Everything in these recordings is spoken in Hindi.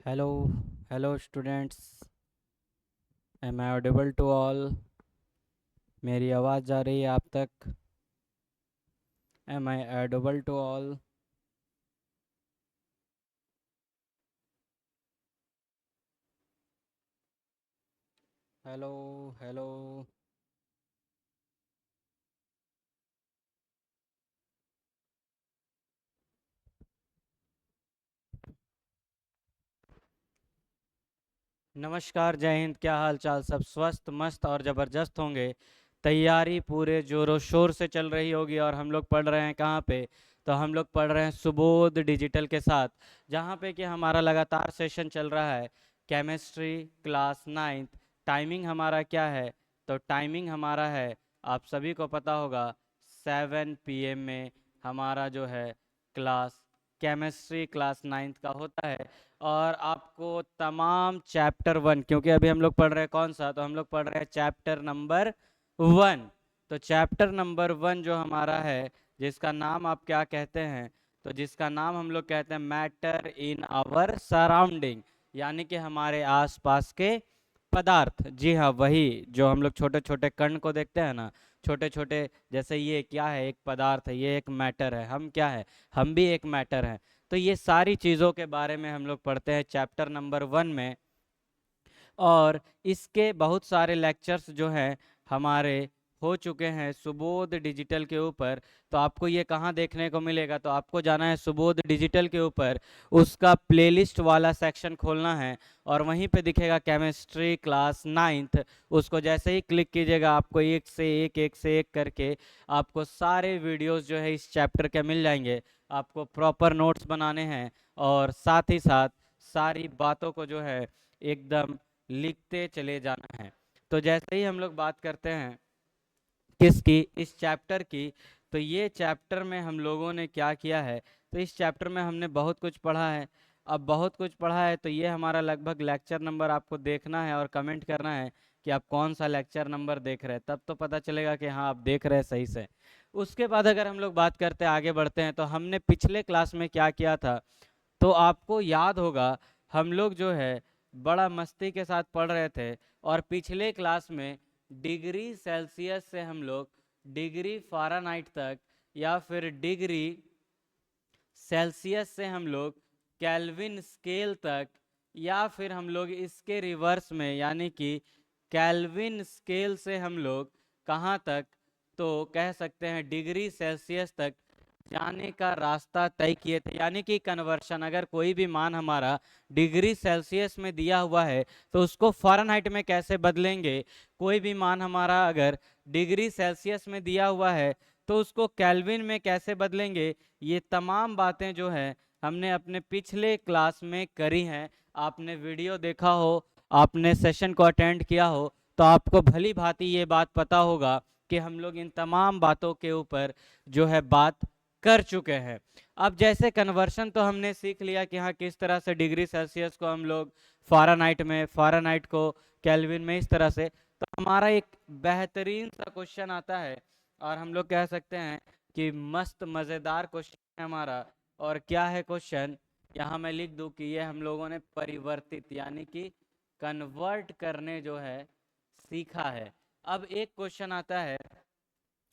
Hello hello students, am I audible to all? मेरी आवाज़ जा रही है आप तक? Am I audible to all? Hello hello. नमस्कार, जय हिंद। क्या हाल चाल? सब स्वस्थ मस्त और ज़बरदस्त होंगे। तैयारी पूरे जोरों शोर से चल रही होगी। और हम लोग पढ़ रहे हैं कहाँ पे? तो हम लोग पढ़ रहे हैं सुबोध डिजिटल के साथ, जहाँ पे कि हमारा लगातार सेशन चल रहा है केमिस्ट्री क्लास 9th। टाइमिंग हमारा क्या है? तो टाइमिंग हमारा है, आप सभी को पता होगा, 7 PM में हमारा जो है क्लास केमिस्ट्री क्लास 9th का होता है। और आपको तमाम चैप्टर 1, क्योंकि अभी हम लोग पढ़ रहे हैं कौन सा, तो हम लोग पढ़ रहे हैं चैप्टर नंबर 1। तो चैप्टर नंबर 1 जो हमारा है, जिसका नाम आप क्या कहते हैं? तो जिसका नाम हम लोग कहते हैं मैटर इन आवर सराउंडिंग, यानी कि हमारे आसपास के पदार्थ। जी हाँ, वही जो हम लोग छोटे छोटे कण को देखते हैं ना, छोटे छोटे, जैसे ये क्या है, एक पदार्थ है, ये एक मैटर है। हम क्या है? हम भी एक मैटर हैं। तो ये सारी चीज़ों के बारे में हम लोग पढ़ते हैं चैप्टर नंबर 1 में। और इसके बहुत सारे लेक्चर्स जो हैं हमारे हो चुके हैं सुबोध डिजिटल के ऊपर। तो आपको ये कहाँ देखने को मिलेगा? तो आपको जाना है सुबोध डिजिटल के ऊपर, उसका प्लेलिस्ट वाला सेक्शन खोलना है और वहीं पे दिखेगा केमिस्ट्री क्लास 9th। उसको जैसे ही क्लिक कीजिएगा, आपको एक से एक करके आपको सारे वीडियोस जो है इस चैप्टर के मिल जाएंगे। आपको प्रॉपर नोट्स बनाने हैं और साथ ही साथ सारी बातों को जो है एकदम लिखते चले जाना है। तो जैसे ही हम लोग बात करते हैं किसकी? इस चैप्टर की। तो ये चैप्टर में हम लोगों ने क्या किया है? तो इस चैप्टर में हमने बहुत कुछ पढ़ा है। अब बहुत कुछ पढ़ा है तो ये हमारा लगभग लेक्चर नंबर आपको देखना है और कमेंट करना है कि आप कौन सा लेक्चर नंबर देख रहे हैं, तब तो पता चलेगा कि हाँ आप देख रहे हैं सही से। उसके बाद अगर हम लोग बात करते हैं, आगे बढ़ते हैं, तो हमने पिछले क्लास में क्या किया था? तो आपको याद होगा, हम लोग जो है बड़ा मस्ती के साथ पढ़ रहे थे। और पिछले क्लास में डिग्री सेल्सियस से हम लोग डिग्री फ़ारेनहाइट तक, या फिर डिग्री सेल्सियस से हम लोग केल्विन स्केल तक, या फिर हम लोग इसके रिवर्स में यानी कि केल्विन स्केल से हम लोग कहाँ तक, तो कह सकते हैं डिग्री सेल्सियस तक जाने का रास्ता तय किए थे। यानी कि कन्वर्शन, अगर कोई भी मान हमारा डिग्री सेल्सियस में दिया हुआ है तो उसको फ़ारेनहाइट में कैसे बदलेंगे। कोई भी मान हमारा अगर डिग्री सेल्सियस में दिया हुआ है तो उसको केल्विन में कैसे बदलेंगे। ये तमाम बातें जो है हमने अपने पिछले क्लास में करी हैं। आपने वीडियो देखा हो, आपने सेशन को अटेंड किया हो, तो आपको भली भांति ये बात पता होगा कि हम लोग इन तमाम बातों के ऊपर जो है बात कर चुके हैं। अब जैसे कन्वर्शन तो हमने सीख लिया कि हाँ किस तरह से डिग्री सेल्सियस को हम लोग फ़ारेनहाइट में, फ़ारेनहाइट को केल्विन में, इस तरह से। तो हमारा एक बेहतरीन सा क्वेश्चन आता है और हम लोग कह सकते हैं कि मस्त मज़ेदार क्वेश्चन है हमारा। और क्या है क्वेश्चन? यहाँ मैं लिख दूँ कि ये हम लोगों ने परिवर्तित यानी कि कन्वर्ट करने जो है सीखा है। अब एक क्वेश्चन आता है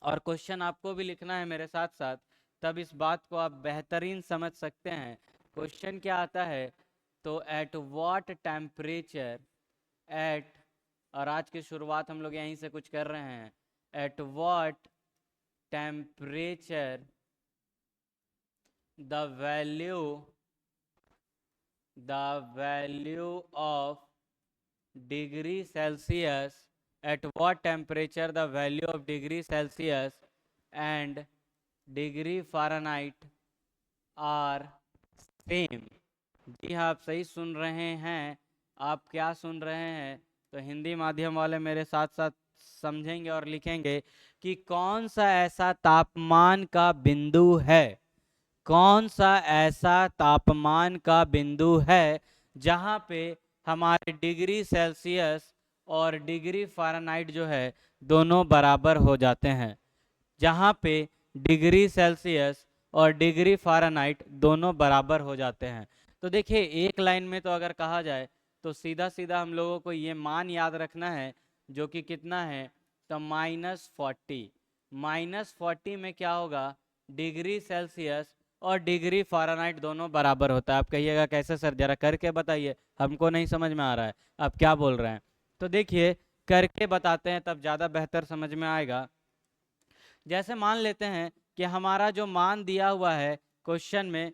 और क्वेश्चन आपको भी लिखना है मेरे साथ साथ, तब इस बात को आप बेहतरीन समझ सकते हैं। क्वेश्चन क्या आता है? तो एट व्हाट टेम्परेचर, एट, और आज की शुरुआत हम लोग यहीं से कुछ कर रहे हैं। At what temperature the value of degree Celsius, at what temperature the value of degree Celsius and degree Fahrenheit are same। जी हाँ, आप सही सुन रहे हैं। आप क्या सुन रहे हैं? तो हिंदी माध्यम वाले मेरे साथ साथ समझेंगे और लिखेंगे कि कौन सा ऐसा तापमान का बिंदु है, कौन सा ऐसा तापमान का बिंदु है जहाँ पे हमारे डिग्री सेल्सियस और डिग्री फ़ारेनहाइट जो है दोनों बराबर हो जाते हैं। जहाँ पे डिग्री सेल्सियस और डिग्री फ़ारेनहाइट दोनों बराबर हो जाते हैं। तो देखिए एक लाइन में तो अगर कहा जाए तो सीधा सीधा हम लोगों को ये मान याद रखना है, जो कि कितना है, तो -40। -40 में क्या होगा, डिग्री सेल्सियस और डिग्री फ़ारेनहाइट दोनों बराबर होता है। आप कहिएगा कैसे सर, जरा करके बताइए, हमको नहीं समझ में आ रहा है आप क्या बोल रहे हैं। तो देखिए करके बताते हैं तब ज़्यादा बेहतर समझ में आएगा। जैसे मान लेते हैं कि हमारा जो मान दिया हुआ है क्वेश्चन में,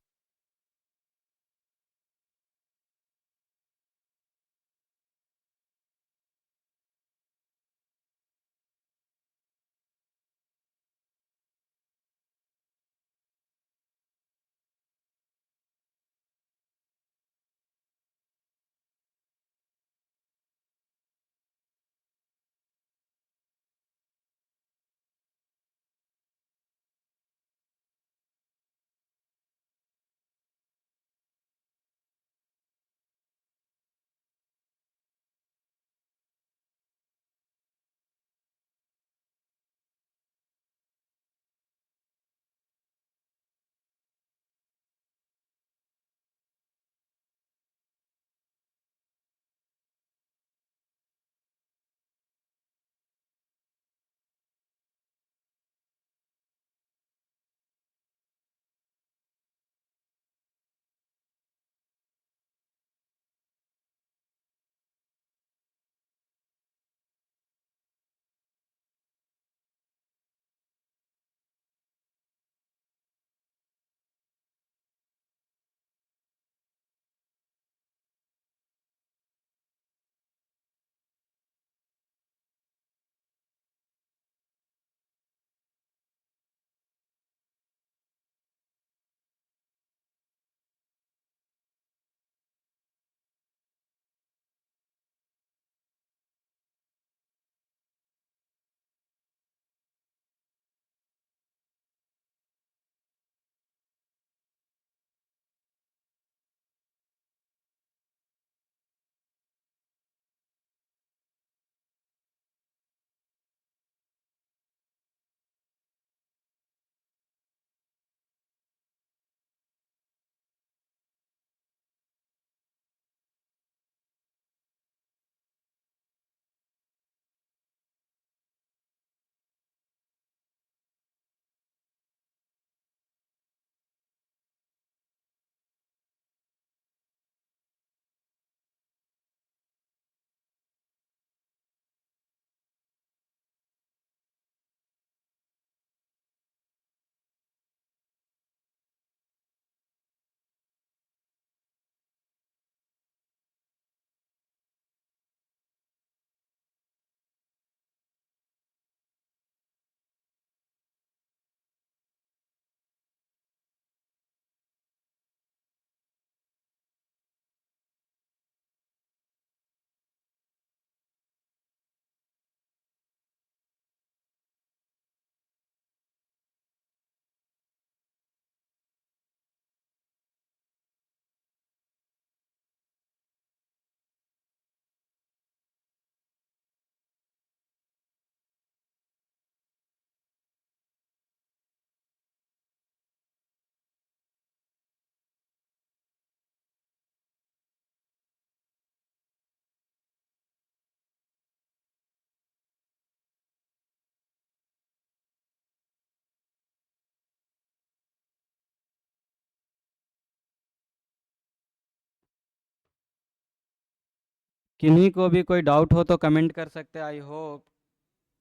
किन्हीं को भी कोई डाउट हो तो कमेंट कर सकते हैं। आई होप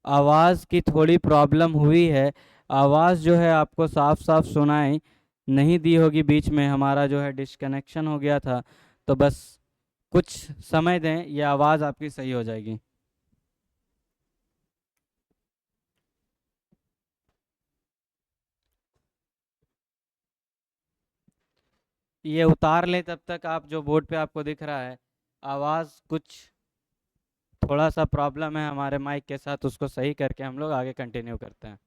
आवाज़ की थोड़ी प्रॉब्लम हुई है, आवाज़ जो है आपको साफ साफ सुनाई नहीं दी होगी, बीच में हमारा जो है डिस्कनेक्शन हो गया था। तो बस कुछ समय दें, ये आवाज़ आपकी सही हो जाएगी। ये उतार लें तब तक आप, जो बोर्ड पे आपको दिख रहा है आवाज़ कुछ थोड़ा सा प्रॉब्लम है हमारे माइक के साथ, उसको सही करके हम लोग आगे कंटिन्यू करते हैं।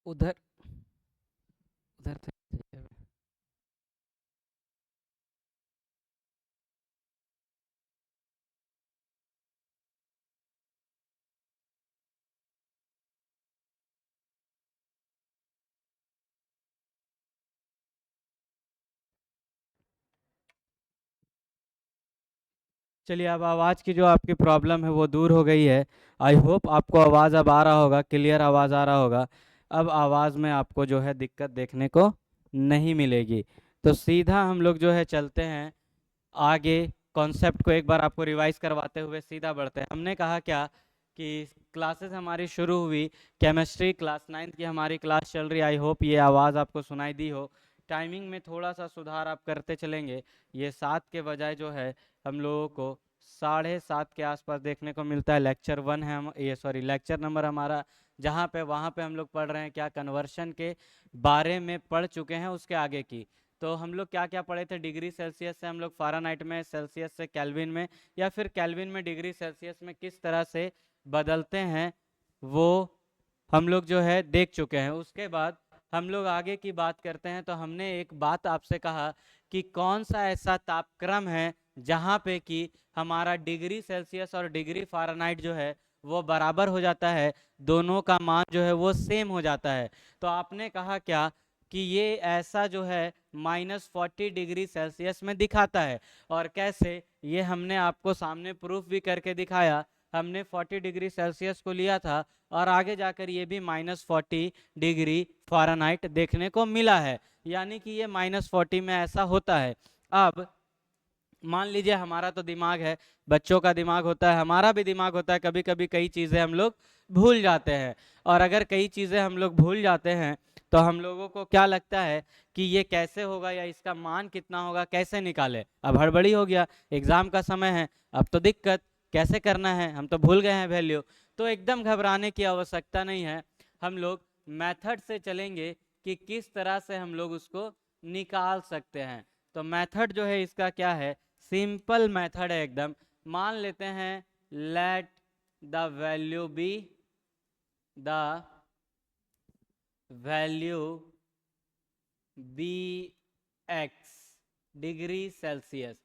उधर उधर से चलिए, अब आवाज़ की जो आपकी प्रॉब्लम है वो दूर हो गई है। आई होप आपको आवाज़ अब आ रहा होगा, क्लियर आवाज़ आ रहा होगा। अब आवाज़ में आपको जो है दिक्कत देखने को नहीं मिलेगी। तो सीधा हम लोग जो है चलते हैं आगे। कॉन्सेप्ट को एक बार आपको रिवाइज करवाते हुए सीधा बढ़ते हैं। हमने कहा क्या कि क्लासेस हमारी शुरू हुई, केमिस्ट्री क्लास 9th की हमारी क्लास चल रही। आई होप ये आवाज़ आपको सुनाई दी हो। टाइमिंग में थोड़ा सा सुधार आप करते चलेंगे। ये 7 के बजाय जो है हम लोगों को 7:30 के आसपास देखने को मिलता है। लेक्चर 1 है, हम ये सॉरी लेक्चर नंबर हमारा जहाँ पे वहाँ पे हम लोग पढ़ रहे हैं क्या, कन्वर्शन के बारे में पढ़ चुके हैं उसके आगे की। तो हम लोग क्या क्या पढ़े थे, डिग्री सेल्सियस से हम लोग फ़ारेनहाइट में, सेल्सियस से केल्विन में, या फिर केल्विन में डिग्री सेल्सियस में किस तरह से बदलते हैं वो हम लोग जो है देख चुके हैं। उसके बाद हम लोग आगे की बात करते हैं। तो हमने एक बात आपसे कहा कि कौन सा ऐसा तापक्रम है जहाँ पे कि हमारा डिग्री सेल्सियस और डिग्री फ़ारेनहाइट जो है वो बराबर हो जाता है, दोनों का मान जो है वो सेम हो जाता है। तो आपने कहा क्या कि ये ऐसा जो है -40 डिग्री सेल्सियस में दिखाता है। और कैसे, ये हमने आपको सामने प्रूफ भी करके दिखाया। हमने 40 डिग्री सेल्सियस को लिया था और आगे जाकर ये भी -40 डिग्री फ़ारेनहाइट देखने को मिला है, यानी कि ये -40 में ऐसा होता है। अब मान लीजिए हमारा तो दिमाग है, बच्चों का दिमाग होता है, हमारा भी दिमाग होता है, कभी कभी कई चीज़ें हम लोग भूल जाते हैं। और अगर कई चीज़ें हम लोग भूल जाते हैं तो हम लोगों को क्या लगता है कि ये कैसे होगा या इसका मान कितना होगा, कैसे निकाले। अब हड़बड़ी हो गया, एग्ज़ाम का समय है, अब तो दिक्कत, कैसे करना है, हम तो भूल गए हैं वैल्यू। तो एकदम घबराने की आवश्यकता नहीं है। हम लोग मेथड से चलेंगे कि किस तरह से हम लोग उसको निकाल सकते हैं। तो मेथड जो है इसका क्या है, सिंपल मेथड है एकदम। मान लेते हैं let the value be the value be x degree Celsius.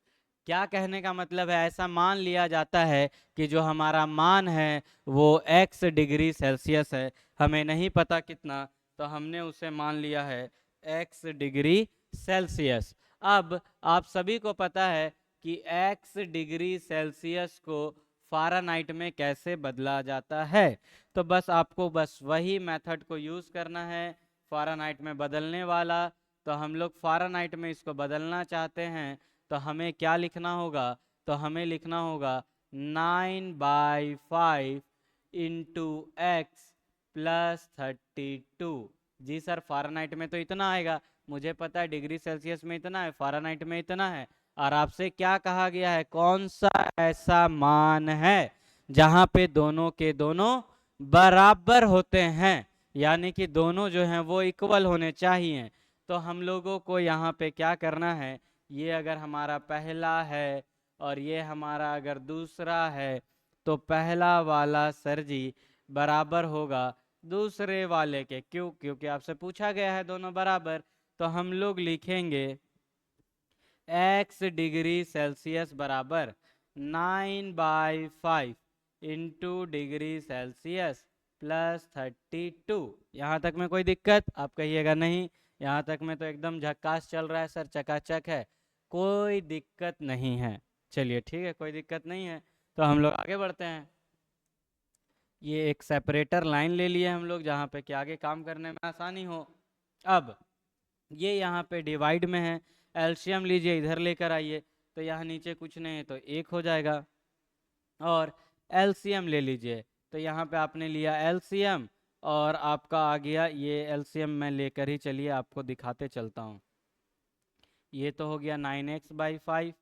क्या कहने का मतलब है, ऐसा मान लिया जाता है कि जो हमारा मान है वो x डिग्री सेल्सियस है। हमें नहीं पता कितना, तो हमने उसे मान लिया है x डिग्री सेल्सियस। अब आप सभी को पता है कि x डिग्री सेल्सियस को फ़ारेनहाइट में कैसे बदला जाता है। तो बस आपको बस वही मेथड को यूज़ करना है फ़ारेनहाइट में बदलने वाला। तो हम लोग फ़ारेनहाइट में इसको बदलना चाहते हैं, तो हमें क्या लिखना होगा, तो हमें लिखना होगा 9/5 इंटू एक्स प्लस 32। जी सर, फ़ारेनहाइट में तो इतना आएगा, मुझे पता है डिग्री सेल्सियस में इतना है, फ़ारेनहाइट में इतना है। और आपसे क्या कहा गया है, कौन सा ऐसा मान है जहाँ पे दोनों के दोनों बराबर होते हैं, यानी कि दोनों जो हैं वो इक्वल होने चाहिए। तो हम लोगों को यहाँ पे क्या करना है, ये अगर हमारा पहला है और ये हमारा अगर दूसरा है, तो पहला वाला सर जी बराबर होगा दूसरे वाले के। क्यों? क्योंकि आपसे पूछा गया है दोनों बराबर। तो हम लोग लिखेंगे x डिग्री सेल्सियस बराबर 9/5 इंटू डिग्री सेल्सियस प्लस 32। यहाँ तक में कोई दिक्कत? आप कहिएगा नहीं, यहाँ तक में तो एकदम झक्कास चल रहा है सर, चकाचक है, कोई दिक्कत नहीं है। चलिए ठीक है, कोई दिक्कत नहीं है। तो हम लोग आगे बढ़ते हैं। ये एक सेपरेटर लाइन ले लिए हम लोग जहाँ पे कि आगे काम करने में आसानी हो। अब ये यहाँ पे डिवाइड में है, एलसीएम लीजिए, इधर लेकर आइए। तो यहाँ नीचे कुछ नहीं है तो 1 हो जाएगा। और एलसीएम ले लीजिए, तो यहाँ पे आपने लिया एलसीएम और आपका आ गया ये एलसीएम। मैं लेकर ही चलिए आपको दिखाते चलता हूँ। ये तो हो गया 9x/5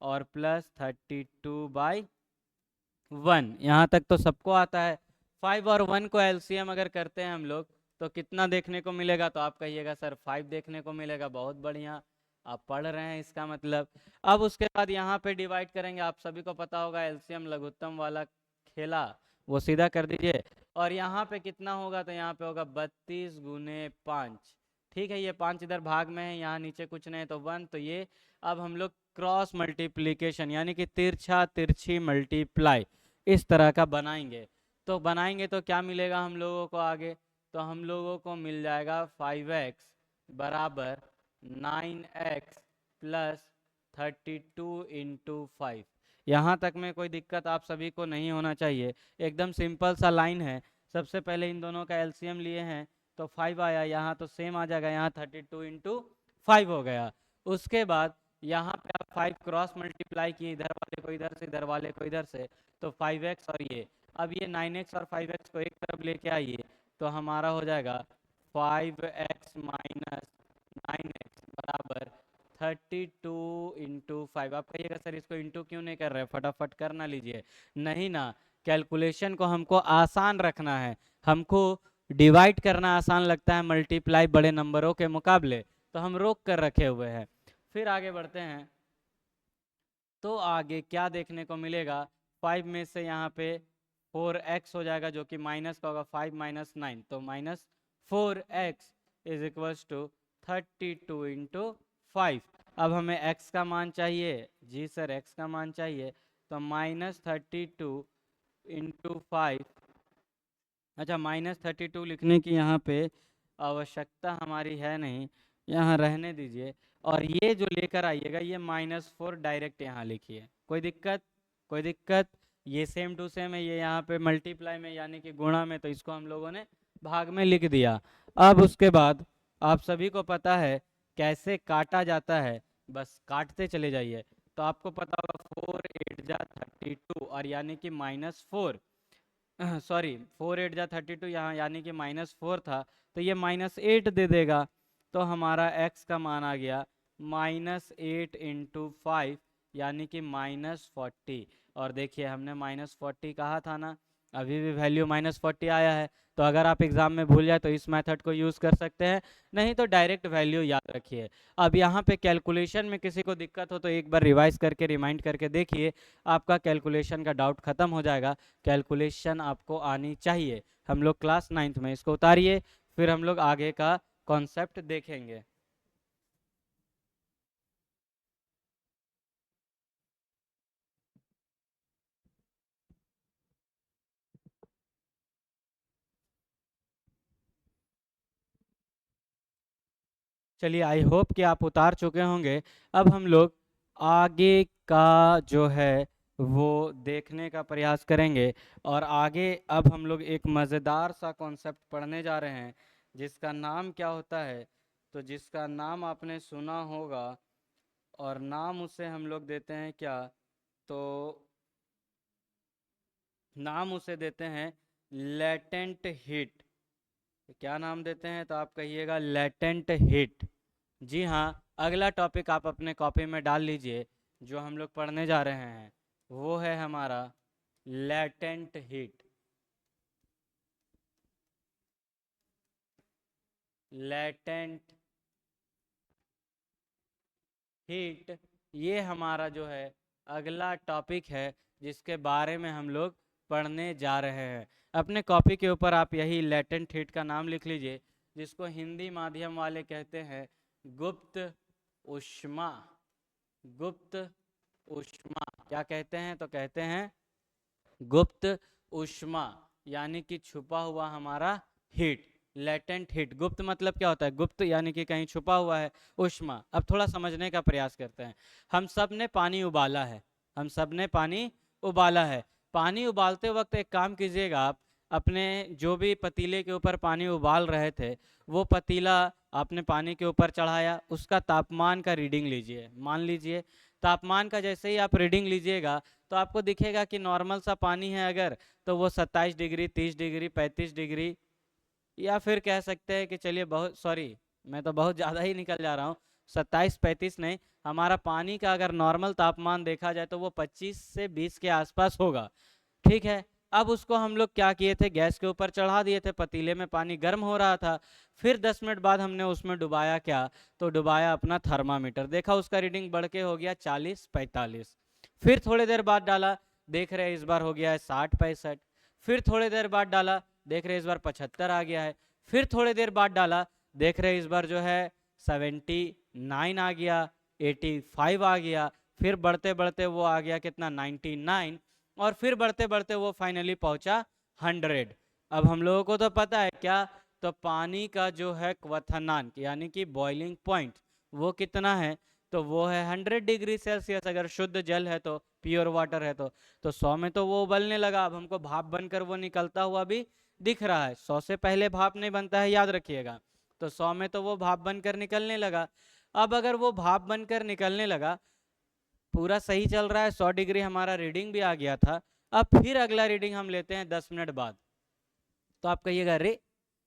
और प्लस 32/1। यहाँ तक तो सबको आता है। 5 और 1 को एलसीएम अगर करते हैं हम लोग तो कितना देखने को मिलेगा, तो आप कहिएगा सर 5 देखने को मिलेगा। बहुत बढ़िया, आप पढ़ रहे हैं इसका मतलब। अब उसके बाद यहाँ पे डिवाइड करेंगे, आप सभी को पता होगा एलसीएम लघुत्तम वाला खेला, वो सीधा कर दीजिए। और यहाँ पे कितना होगा, तो यहाँ पे होगा 32 गुने 5। ठीक है, ये 5 इधर भाग में है, यहाँ नीचे कुछ नहीं तो 1, तो ये अब हम लोग क्रॉस मल्टीप्लीकेशन यानी कि तिरछा तिरछी मल्टीप्लाई इस तरह का बनाएंगे। तो बनाएंगे तो क्या मिलेगा हम लोगों को आगे, तो हम लोगों को मिल जाएगा 5x बराबर 9x प्लस 32 इंटू 5। यहाँ तक में कोई दिक्कत आप सभी को नहीं होना चाहिए, एकदम सिंपल सा लाइन है। सबसे पहले इन दोनों का एलसीएम लिए हैं तो 5 आया, यहाँ तो सेम आ जाएगा, यहाँ 32 इंटू 5 हो गया। उसके बाद यहाँ पे आप 5 क्रॉस मल्टीप्लाई किए, इधर वाले को इधर से इधर वाले को इधर से, तो 5x और ये, अब ये 9x और 5x को एक तरफ लेके आइए तो हमारा हो जाएगा 5x माइनस 9x बराबर 32 इंटू 5। आप कहिएगा सर इसको इंटू क्यों नहीं कर रहे, फटाफट कर ना लीजिए। नहीं ना, कैलकुलेशन को हमको आसान रखना है, हमको डिवाइड करना आसान लगता है मल्टीप्लाई बड़े नंबरों के मुकाबले, तो हम रोक कर रखे हुए हैं। फिर आगे बढ़ते हैं, तो आगे क्या देखने को मिलेगा, 5 में से यहाँ पे 4x हो जाएगा जो कि माइनस का होगा, 5 माइनस 9 तो minus 4x is equals to 32 into 5। अब हमें x का मान चाहिए, जी सर x का मान चाहिए, तो माइनस 32 इंटू 5। अच्छा, माइनस 32 लिखने की यहाँ पे आवश्यकता हमारी है नहीं, यहाँ रहने दीजिए। और ये जो लेकर आइएगा ये -4 डायरेक्ट यहाँ लिखिए, कोई दिक्कत, कोई दिक्कत। ये सेम टू सेम है, ये यहाँ पे मल्टीप्लाई में यानी कि गुणा में, तो इसको हम लोगों ने भाग में लिख दिया। अब उसके बाद आप सभी को पता है कैसे काटा जाता है, बस काटते चले जाइए। तो आपको पता होगा 4 8 जा 32 और यानी कि -4, सॉरी 4 8 जा 32 यहाँ यानी कि -4 था, तो ये -8 दे देगा। तो हमारा x का मान आ गया -8 इंटू 5 यानी कि -40। और देखिए हमने -40 कहा था ना, अभी भी वैल्यू -40 आया है। तो अगर आप एग्जाम में भूल जाए तो इस मेथड को यूज़ कर सकते हैं, नहीं तो डायरेक्ट वैल्यू याद रखिए। अब यहाँ पे कैलकुलेशन में किसी को दिक्कत हो तो एक बार रिवाइज करके रिमाइंड करके देखिए, आपका कैलकुलेशन का डाउट खत्म हो जाएगा। कैलकुलेशन आपको आनी चाहिए। हम लोग क्लास 9th में इसको उतारिए, फिर हम लोग आगे का कॉन्सेप्ट देखेंगे। चलिए, आई होप कि आप उतार चुके होंगे। अब हम लोग आगे का जो है वो देखने का प्रयास करेंगे। और आगे अब हम लोग एक मज़ेदार सा कॉन्सेप्ट पढ़ने जा रहे हैं जिसका नाम क्या होता है, तो जिसका नाम आपने सुना होगा, और नाम उसे हम लोग देते हैं क्या, तो नाम उसे देते हैं लेटेंट हीट। क्या नाम देते हैं, तो आप कहिएगा लेटेंट हीट। जी हाँ, अगला टॉपिक आप अपने कॉपी में डाल लीजिए, जो हम लोग पढ़ने जा रहे हैं वो है हमारा लेटेंट हीट। लेटेंट हीट, ये हमारा जो है अगला टॉपिक है जिसके बारे में हम लोग पढ़ने जा रहे हैं। अपने कॉपी के ऊपर आप यही लेटेंट हीट का नाम लिख लीजिए, जिसको हिंदी माध्यम वाले कहते हैं गुप्त ऊष्मा। गुप्त ऊष्मा क्या कहते हैं, तो कहते हैं गुप्त ऊष्मा, यानी कि छुपा हुआ हमारा हीट। लेटेंट हीट, गुप्त मतलब क्या होता है, गुप्त यानी कि कहीं छुपा हुआ है, ऊष्मा। अब थोड़ा समझने का प्रयास करते हैं। हम सब ने पानी उबाला है, हम सब ने पानी उबाला है। पानी उबालते वक्त एक काम कीजिएगा, आप अपने जो भी पतीले के ऊपर पानी उबाल रहे थे वो पतीला आपने पानी के ऊपर चढ़ाया, उसका तापमान का रीडिंग लीजिए। मान लीजिए तापमान का जैसे ही आप रीडिंग लीजिएगा तो आपको दिखेगा कि नॉर्मल सा पानी है अगर, तो वो 27 डिग्री 30 डिग्री 35 डिग्री, या फिर कह सकते हैं कि चलिए बहुत, सॉरी मैं तो बहुत ज़्यादा ही निकल जा रहा हूँ, 27 35 नहीं, हमारा पानी का अगर नॉर्मल तापमान देखा जाए तो वो 25 से 20 के आसपास होगा। ठीक है, अब उसको हम लोग क्या किए थे, गैस के ऊपर चढ़ा दिए थे, पतीले में पानी गर्म हो रहा था। फिर 10 मिनट बाद हमने उसमें डुबाया क्या, तो डुबाया अपना थर्मामीटर, देखा उसका रीडिंग बढ़ के हो गया 40 45। फिर थोड़ी देर बाद डाला, देख रहे इस बार हो गया है 60 65। फिर थोड़ी देर बाद डाला, देख रहे इस बार 75 आ गया है। फिर थोड़ी देर बाद डाला, देख रहे इस बार जो है 79 आ गया, 85 आ गया, फिर बढ़ते बढ़ते वो आ गया कितना 99, और फिर बढ़ते बढ़ते वो फाइनली पहुंचा 100। अब हम लोगों को तो पता है क्या, तो पानी का जो है क्वथनांक यानी कि बॉइलिंग पॉइंट वो कितना है, तो वो है 100 डिग्री सेल्सियस। अगर शुद्ध जल है तो प्योर वाटर है तो 100 में तो वो उबलने लगा। अब हमको भाप बनकर वो निकलता हुआ भी दिख रहा है। 100 से पहले भाप नहीं बनता है, याद रखिएगा। तो 100 में तो वो भाप बनकर निकलने लगा। अब अगर वो भाप बनकर निकलने लगा, पूरा सही चल रहा है, 100 डिग्री हमारा रीडिंग भी आ गया था। अब फिर अगला रीडिंग हम लेते हैं 10 मिनट बाद। तो आप कहिएगा अरे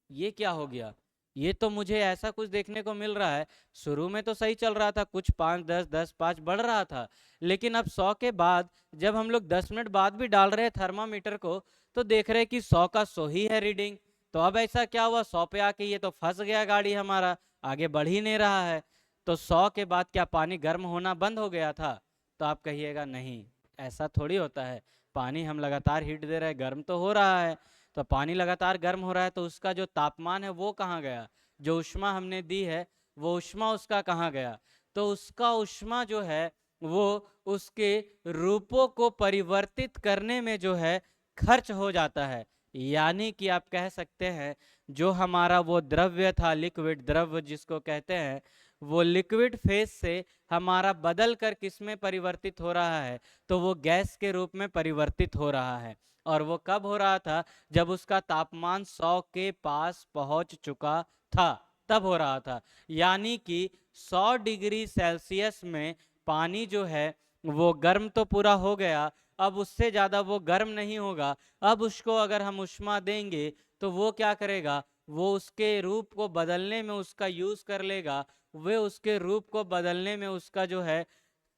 ये क्या हो गया, ये तो मुझे ऐसा कुछ देखने को मिल रहा है, शुरू में तो सही चल रहा था, कुछ 5 10 10 5 बढ़ रहा था, लेकिन अब 100 के बाद जब हम लोग 10 मिनट बाद भी डाल रहे हैं थर्मामीटर को, तो देख रहे हैं कि 100 का 100 ही है रीडिंग। तो अब ऐसा क्या हुआ, 100 पे आके ये तो फंस गया गाड़ी हमारा, आगे बढ़ ही नहीं रहा है। तो 100 के बाद क्या पानी गर्म होना बंद हो गया था? तो आप कहिएगा नहीं, ऐसा थोड़ी होता है। पानी हम लगातार हीट दे रहे हैं, गर्म तो हो रहा है। तो पानी लगातार गर्म हो रहा है तो उसका जो तापमान है वो कहाँ गया, जो ऊष्मा हमने दी है वो ऊष्मा उसका कहाँ गया? तो उसका ऊष्मा जो है वो उसके रूपों को परिवर्तित करने में जो है खर्च हो जाता है। यानी कि आप कह सकते हैं जो हमारा वो द्रव्य था, लिक्विड द्रव्य जिसको कहते हैं, वो लिक्विड फेज से हमारा बदल कर किस में परिवर्तित हो रहा है, तो वो गैस के रूप में परिवर्तित हो रहा है। और वो कब हो रहा था, जब उसका तापमान 100 के पास पहुंच चुका था, तब हो रहा था। यानी कि 100 डिग्री सेल्सियस में पानी जो है वो गर्म तो पूरा हो गया, अब उससे ज़्यादा वो गर्म नहीं होगा। अब उसको अगर हम ऊष्मा देंगे तो वो क्या करेगा, वो उसके रूप को बदलने में उसका यूज़ कर लेगा, वे उसके रूप को बदलने में उसका जो है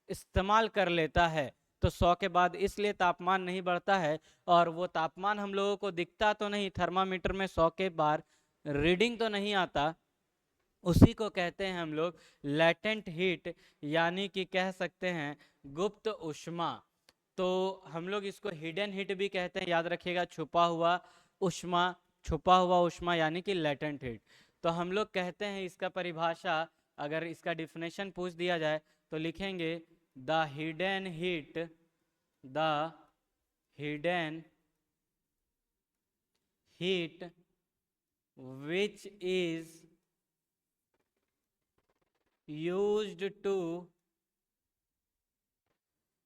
इस्तेमाल कर लेता है। तो 100 के बाद इसलिए तापमान नहीं बढ़ता है, और वो तापमान हम लोगों को दिखता तो नहीं, थर्मामीटर में 100 के बार रीडिंग तो नहीं आता, उसी को कहते हैं हम लोग लेटेंट हीट, यानी कि कह सकते हैं गुप्त ऊष्मा। तो हम लोग इसको हिडन हीट भी कहते हैं, याद रखिएगा, छुपा हुआ ऊष्मा, छुपा हुआ ऊष्मा यानी कि लेटेंट हीट। तो हम लोग कहते हैं इसका परिभाषा, अगर इसका डिफिनेशन पूछ दिया जाए तो लिखेंगे the hidden heat, the hidden heat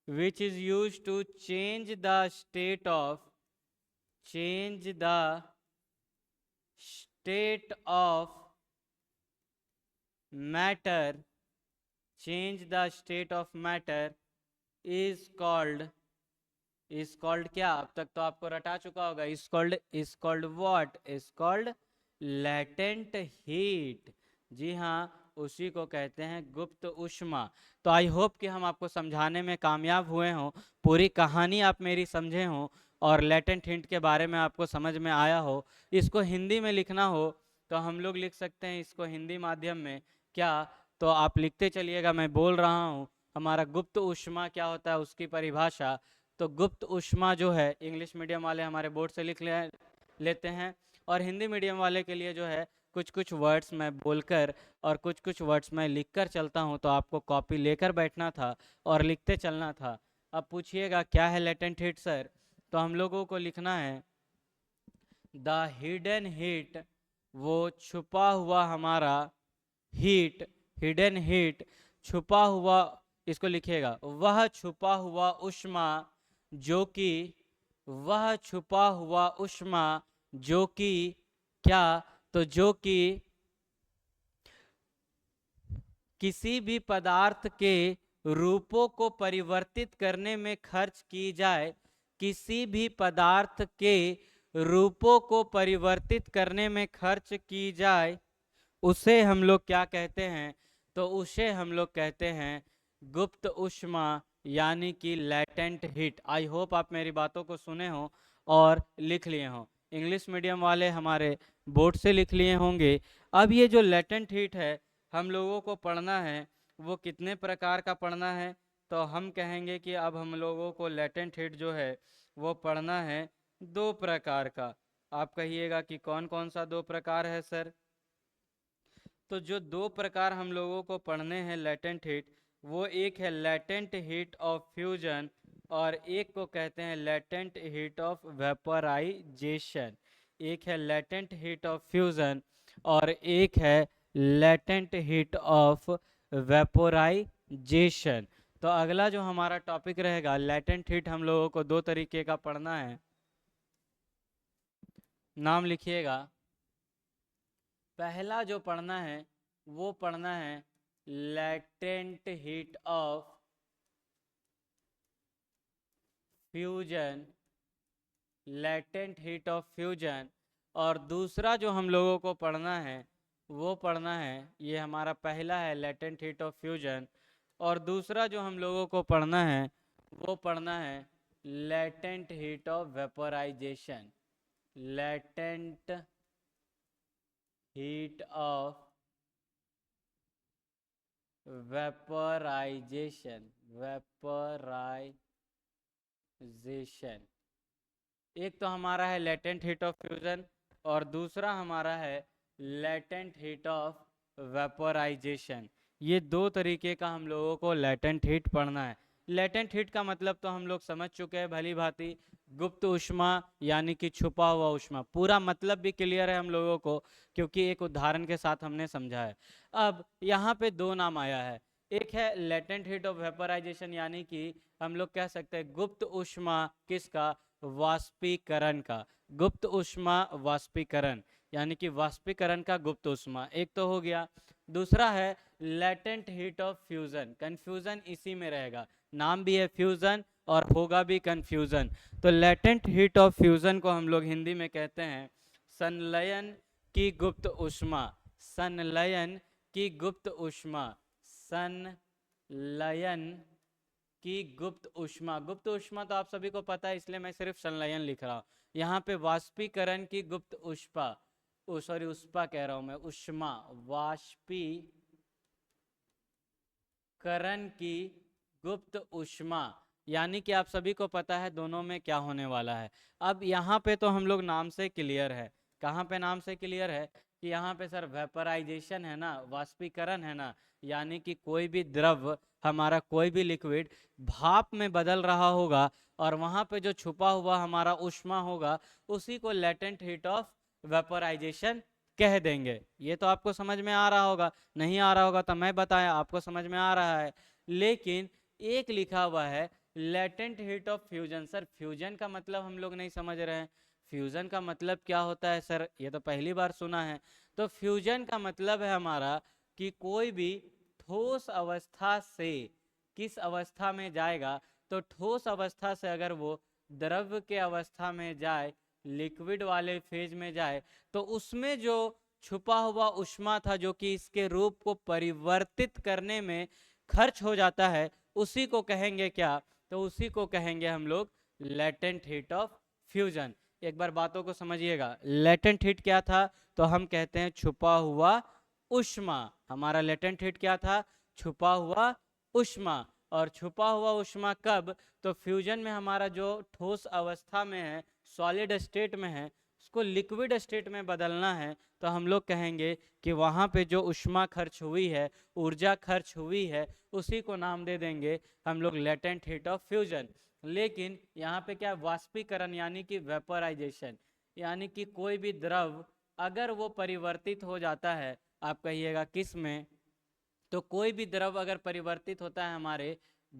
which is used to change the state of matter, is called क्या, अब तक तो आपको रटा चुका होगा, is called what, is called latent heat। जी हाँ, उसी को कहते हैं गुप्त ऊष्मा। तो आई होप कि हम आपको समझाने में कामयाब हुए हों, पूरी कहानी आप मेरी समझे हों, और लेटेंट हिंट के बारे में आपको समझ में आया हो। इसको हिंदी में लिखना हो तो हम लोग लिख सकते हैं इसको हिंदी माध्यम में क्या, तो आप लिखते चलिएगा, मैं बोल रहा हूँ। हमारा गुप्त ऊष्मा क्या होता है उसकी परिभाषा, तो गुप्त ऊष्मा जो है, इंग्लिश मीडियम वाले हमारे बोर्ड से लेते हैं, और हिंदी मीडियम वाले के लिए जो है कुछ कुछ वर्ड्स मैं बोलकर और कुछ कुछ वर्ड्स मैं लिखकर चलता हूं, तो आपको कॉपी लेकर बैठना था और लिखते चलना था। अब पूछिएगा क्या है लेटेंट हीट सर, तो हम लोगों को लिखना है द हिडन हीट, वो छुपा हुआ हमारा हीट, हिडन हीट, छुपा हुआ, इसको लिखिएगा वह छुपा हुआ ऊष्मा जो कि, वह छुपा हुआ ऊष्मा जो कि क्या, तो जो कि किसी भी पदार्थ के रूपों को परिवर्तित करने में खर्च की जाए, किसी भी पदार्थ के रूपों को परिवर्तित करने में खर्च की जाए, उसे हम लोग क्या कहते हैं, तो उसे हम लोग कहते हैं गुप्त ऊष्मा, यानी कि लेटेंट हीट। आई होप आप मेरी बातों को सुने हो और लिख लिए हों। इंग्लिश मीडियम वाले हमारे बोर्ड से लिख लिए होंगे। अब ये जो लेटेंट हीट है हम लोगों को पढ़ना है, वो कितने प्रकार का पढ़ना है, तो हम कहेंगे कि अब हम लोगों को लेटेंट हीट जो है वो पढ़ना है 2 प्रकार का। आप कहिएगा कि कौन कौन सा दो प्रकार है सर। तो जो दो प्रकार हम लोगों को पढ़ने हैं लेटेंट हीट, वो एक है लेटेंट हीट ऑफ फ्यूजन और एक को कहते हैं लेटेंट हीट ऑफ वेपराइजेशन। एक है लेटेंट हीट ऑफ फ्यूजन और एक है लेटेंट हीट ऑफ वेपोराइजेशन। तो अगला जो हमारा टॉपिक रहेगा लेटेंट हीट, हम लोगों को दो तरीके का पढ़ना है। नाम लिखिएगा। पहला जो पढ़ना है वो पढ़ना है latent heat of fusion, latent heat of fusion. और दूसरा जो हम लोगों को पढ़ना है वो पढ़ना है, ये हमारा पहला है लेटेंट हीट ऑफ फ्यूजन, और दूसरा जो हम लोगों को पढ़ना है वो पढ़ना है latent heat of vaporisation. Latent heat of vaporisation, vaporisation. एक तो हमारा है लेटेंट हीट ऑफ फ्यूजन और दूसरा हमारा है लेटेंट हीट ऑफ वेपराइजेशन। ये दो तरीके का हम लोगों को लेटेंट हीट पढ़ना है। लेटेंट हीट का मतलब तो हम लोग समझ चुके हैं भली भांति, गुप्त ऊष्मा यानी कि छुपा हुआ ऊष्मा। पूरा मतलब भी क्लियर है हम लोगों को क्योंकि एक उदाहरण के साथ हमने समझा है। अब यहाँ पे दो नाम आया है, एक है लेटेंट हीट ऑफ वेपराइजेशन यानी कि हम लोग कह सकते हैं गुप्त ऊष्मा किसका, वाष्पीकरण का। गुप्त ऊष्मा वाष्पीकरण यानी कि वाष्पीकरण का गुप्त ऊष्मा एक तो हो गया। दूसरा है latent heat of fusion. Confusion इसी में रहेगा, नाम भी है फ्यूजन और होगा भी कंफ्यूजन। तो लेटेंट हीट ऑफ फ्यूजन को हम लोग हिंदी में कहते हैं संलयन की गुप्त ऊष्मा। संलयन की गुप्त ऊष्मा, संलयन की गुप्त ऊष्मा। गुप्त ऊष्मा तो आप सभी को पता है इसलिए मैं सिर्फ संलयन लिख रहा हूँ। यहाँ पे वाष्पीकरण की गुप्त ऊष्मा, सॉरी ऊष्मा कह रहा हूँ मैं, ऊष्मा, वाष्पीकरण की गुप्त ऊष्मा। यानी कि आप सभी को पता है दोनों में क्या होने वाला है। अब यहाँ पे तो हम लोग नाम से क्लियर है। कहाँ पे नाम से क्लियर है कि यहाँ पे सर वेपराइजेशन है ना, वाष्पीकरण है ना, यानी कि कोई भी द्रव, हमारा कोई भी लिक्विड भाप में बदल रहा होगा और वहाँ पे जो छुपा हुआ हमारा ऊष्मा होगा उसी को लेटेंट हीट ऑफ वेपराइजेशन कह देंगे। ये तो आपको समझ में आ रहा होगा, नहीं आ रहा होगा तो मैं बताया, आपको समझ में आ रहा है। लेकिन एक लिखा हुआ है latent heat of fusion. Sir fusion का मतलब हम लोग नहीं समझ रहे हैं। फ्यूजन का मतलब क्या होता है सर, ये तो पहली बार सुना है। तो फ्यूजन का मतलब है हमारा कि कोई भी ठोस अवस्था से किस अवस्था में जाएगा, तो ठोस अवस्था से अगर वो द्रव के अवस्था में जाए, लिक्विड वाले फेज में जाए, तो उसमें जो छुपा हुआ ऊष्मा था जो कि इसके रूप को परिवर्तित करने में खर्च हो जाता है, उसी को कहेंगे क्या, तो उसी को कहेंगे हम लोग लेटेंट हीट ऑफ फ्यूजन। एक बार बातों को समझिएगा, लेटेंट हीट क्या था, तो हम कहते हैं छुपा हुआ ऊष्मा। हमारा लेटेंट हीट क्या था, छुपा हुआ ऊष्मा। और छुपा हुआ ऊष्मा कब, तो फ्यूजन में हमारा जो ठोस अवस्था में है, सॉलिड स्टेट में है, उसको लिक्विड स्टेट में बदलना है, तो हम लोग कहेंगे कि वहाँ पे जो ऊष्मा खर्च हुई है, ऊर्जा खर्च हुई है, उसी को नाम दे देंगे हम लोग लेटेंट हीट ऑफ फ्यूजन। लेकिन यहाँ पे क्या, वाष्पीकरण यानी कि वेपराइजेशन, यानी कि कोई भी द्रव अगर वो परिवर्तित हो जाता है, आप कहिएगा किस में, तो कोई भी द्रव अगर परिवर्तित होता है हमारे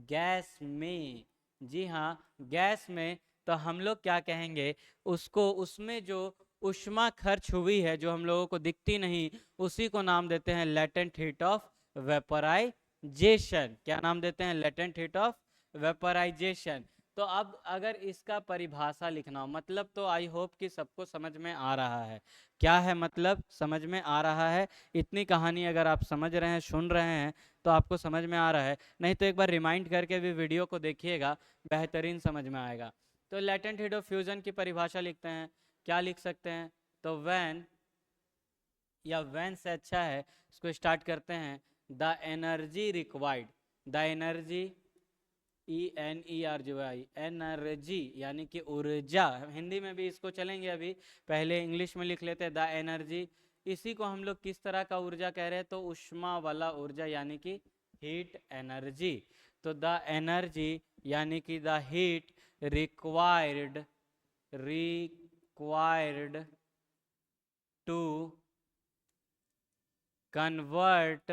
गैस में, जी हाँ गैस में, तो हम लोग क्या कहेंगे उसको, उसमें जो ऊष्मा खर्च हुई है जो हम लोगों को दिखती नहीं, उसी को नाम देते हैं लेटेंट हीट ऑफ वेपराइजेशन। क्या नाम देते हैं, लेटेंट हीट ऑफ वेपराइजेशन। तो अब अगर इसका परिभाषा लिखना हो, मतलब तो आई होप कि सबको समझ में आ रहा है। क्या है मतलब, समझ में आ रहा है। इतनी कहानी अगर आप समझ रहे हैं, सुन रहे हैं, तो आपको समझ में आ रहा है। नहीं तो एक बार रिमाइंड करके भी वीडियो को देखिएगा, बेहतरीन समझ में आएगा। तो लेटेंट हीट ऑफ फ्यूजन की परिभाषा लिखते हैं, क्या लिख सकते हैं, तो व्हेन, या व्हेन से अच्छा है, इसको स्टार्ट करते हैं, the energy required, the energy ENERGY, energy यानी कि ऊर्जा। हिंदी में भी इसको चलेंगे, अभी पहले इंग्लिश में लिख लेते हैं द एनर्जी। इसी को हम लोग किस तरह का ऊर्जा कह रहे हैं, तो उष्मा वाला ऊर्जा यानी कि हीट एनर्जी। तो द एनर्जी यानी कि the heat required to convert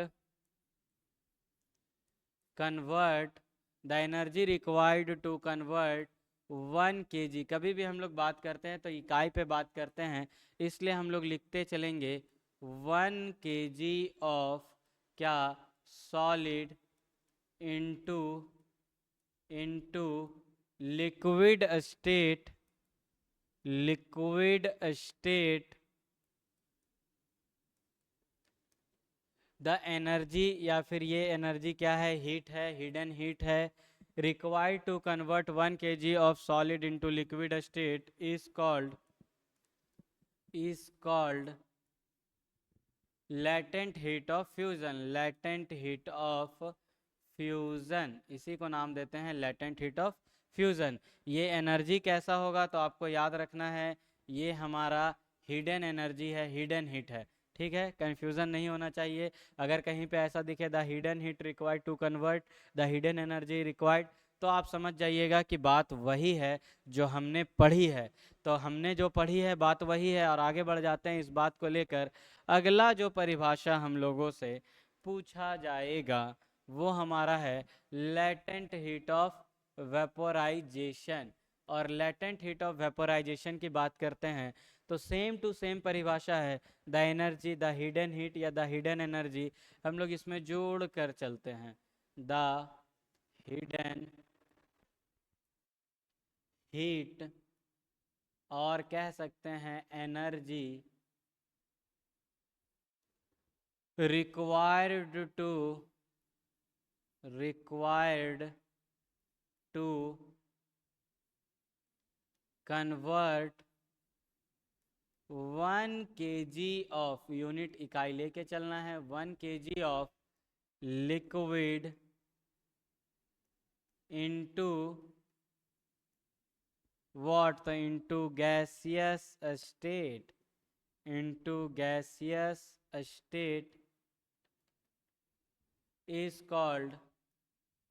the energy required to convert 1 kg। कभी भी हम लोग बात करते हैं तो इकाई पे बात करते हैं, इसलिए हम लोग लिखते चलेंगे 1 kg ऑफ क्या, solid into liquid state the energy, या फिर ये एनर्जी क्या है, हीट है, हिडन हीट है। Required to convert 1 kg of solid into liquid state is called latent heat of fusion. इसी को नाम देते हैं लेटेंट हीट ऑफ फ्यूजन। ये एनर्जी कैसा होगा, तो आपको याद रखना है ये हमारा हिडन एनर्जी है, हिडन हीट है। ठीक है, कंफ्यूजन नहीं होना चाहिए। अगर कहीं पे ऐसा दिखे the hidden heat required to convert the hidden energy required, तो आप समझ जाइएगा कि बात वही है जो हमने पढ़ी है। तो हमने जो पढ़ी है बात वही है, और आगे बढ़ जाते हैं इस बात को लेकर। अगला जो परिभाषा हम लोगों से पूछा जाएगा वो हमारा है लेटेंट हीट ऑफ वेपोराइजेशन। और लेटेंट हीट ऑफ वेपोराइजेशन की बात करते हैं तो सेम टू सेम परिभाषा है, the energy, the hidden heat या द हिडन एनर्जी। हम लोग इसमें जोड़ कर चलते हैं, द हिडन हीट, और कह सकते हैं energy required to convert 1 kg of, unit इकाई लेके चलना है, 1 kg of liquid into what, तो into gaseous state is called,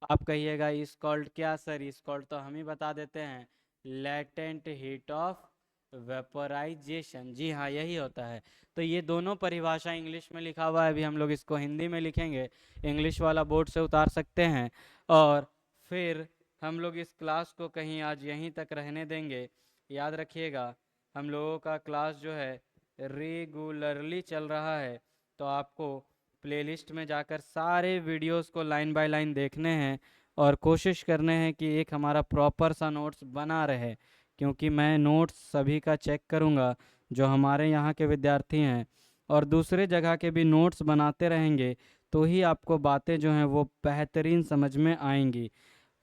आप कहिएगा इज कॉल्ड क्या सर, इज कॉल्ड तो हम ही बता देते हैं, लेटेंट हीट ऑफ वेपोराइजेशन। जी हाँ, यही होता है। तो ये दोनों परिभाषा इंग्लिश में लिखा हुआ है, अभी हम लोग इसको हिंदी में लिखेंगे, इंग्लिश वाला बोर्ड से उतार सकते हैं। और फिर हम लोग इस क्लास को कहीं आज यहीं तक रहने देंगे। याद रखिएगा हम लोगों का क्लास जो है रेगुलरली चल रहा है, तो आपको प्लेलिस्ट में जाकर सारे वीडियोस को लाइन बाय लाइन देखने हैं, और कोशिश करने हैं कि एक हमारा प्रॉपर सा नोट्स बना रहे, क्योंकि मैं नोट्स सभी का चेक करूँगा जो हमारे यहाँ के विद्यार्थी हैं, और दूसरे जगह के भी नोट्स बनाते रहेंगे, तो ही आपको बातें जो हैं वो बेहतरीन समझ में आएंगी।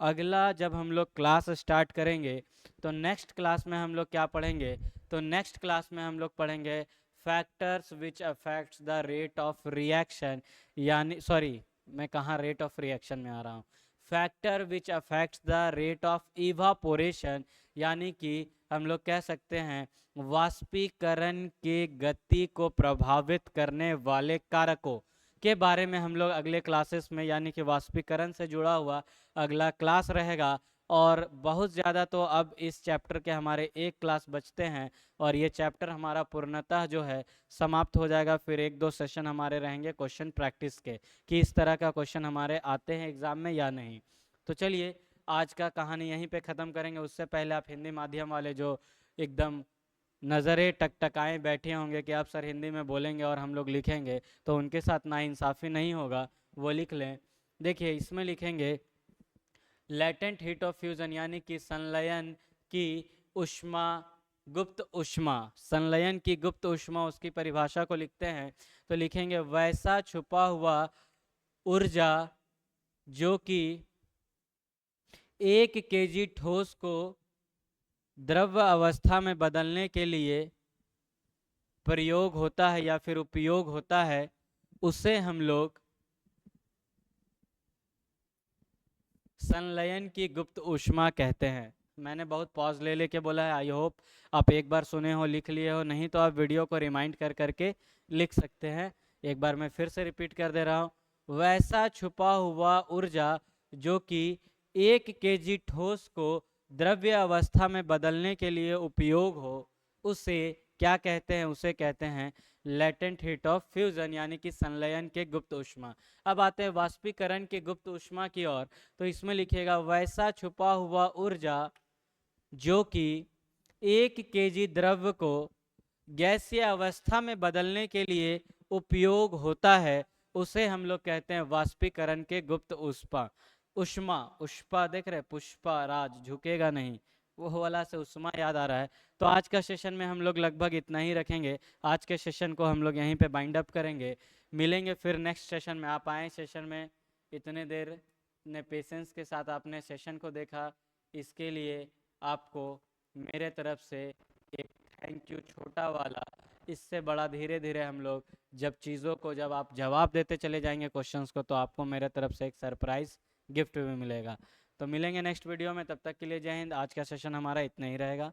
अगला जब हम लोग क्लास स्टार्ट करेंगे तो नेक्स्ट क्लास में हम लोग क्या पढ़ेंगे, तो नेक्स्ट क्लास में हम लोग पढ़ेंगे factors which affects the rate of reaction, यानी सॉरी मैं कहाँ रेट ऑफ रिएक्शन में आ रहा हूँ, factor which affects the rate of evaporation, यानी कि हम लोग कह सकते हैं वाष्पीकरण के गति को प्रभावित करने वाले कारकों के बारे में हम लोग अगले क्लासेस में, यानी कि वाष्पीकरण से जुड़ा हुआ अगला क्लास रहेगा। और बहुत ज़्यादा तो अब इस चैप्टर के हमारे एक क्लास बचते हैं, और ये चैप्टर हमारा पूर्णतः जो है समाप्त हो जाएगा। फिर 1-2 सेशन हमारे रहेंगे क्वेश्चन प्रैक्टिस के, कि इस तरह का क्वेश्चन हमारे आते हैं एग्ज़ाम में या नहीं। तो चलिए आज का कहानी यहीं पे ख़त्म करेंगे। उससे पहले आप हिंदी माध्यम वाले जो एकदम नज़रें टकटकाएँ बैठे होंगे कि आप सर हिंदी में बोलेंगे और हम लोग लिखेंगे, तो उनके साथ नाइंसाफ़ी नहीं होगा, वो लिख लें। देखिए इसमें लिखेंगे लेटेंट हीट ऑफ फ्यूजन, यानी कि संलयन की उष्मा, गुप्त उष्मा, संलयन की गुप्त उष्मा, उसकी परिभाषा को लिखते हैं तो लिखेंगे वैसा छुपा हुआ ऊर्जा जो कि 1 kg ठोस को द्रव अवस्था में बदलने के लिए प्रयोग होता है या फिर उपयोग होता है, उसे हम लोग संलयन की गुप्त ऊष्मा कहते हैं। मैंने बहुत पॉज ले लेके बोला है, आई होप आप एक बार सुने हो, लिख लिए हो, नहीं तो आप वीडियो को रिमाइंड कर करके लिख सकते हैं। एक बार मैं फिर से रिपीट कर दे रहा हूँ। वैसा छुपा हुआ ऊर्जा जो कि 1 kg ठोस को द्रव्य अवस्था में बदलने के लिए उपयोग हो, उसे क्या कहते हैं? उसे कहते हैं लेटेंट हीट ऑफ फ्यूजन, यानी कि संलयन के गुप्त ऊष्मा। अब आते हैं वाष्पीकरण के गुप्त ऊष्मा की ओर। तो इसमें लिखिएगा वैसा छुपा हुआ ऊर्जा जो कि 1 kg द्रव्य को गैसीय अवस्था में बदलने के लिए उपयोग होता है, उसे हम लोग कहते हैं वाष्पीकरण के गुप्त ऊष्मा। उष्मा, उष्पा देख रहे, पुष्पा राज झुकेगा नहीं, वो वाला से उष्मा याद आ रहा है। तो आज का सेशन में हम लोग लगभग इतना ही रखेंगे। आज के सेशन को हम लोग यहीं पे बाइंड अप करेंगे। मिलेंगे फिर नेक्स्ट सेशन में। आप आए सेशन में, इतने देर ने पेशेंस के साथ आपने सेशन को देखा, इसके लिए आपको मेरे तरफ से एक थैंक यू छोटा वाला। इससे बड़ा धीरे धीरे हम लोग जब चीज़ों को, जब आप जवाब देते चले जाएंगे क्वेश्चंस को, तो आपको मेरे तरफ से एक सरप्राइज गिफ्ट भी मिलेगा। तो मिलेंगे नेक्स्ट वीडियो में, तब तक के लिए जय हिंद। आज का सेशन हमारा इतना ही रहेगा।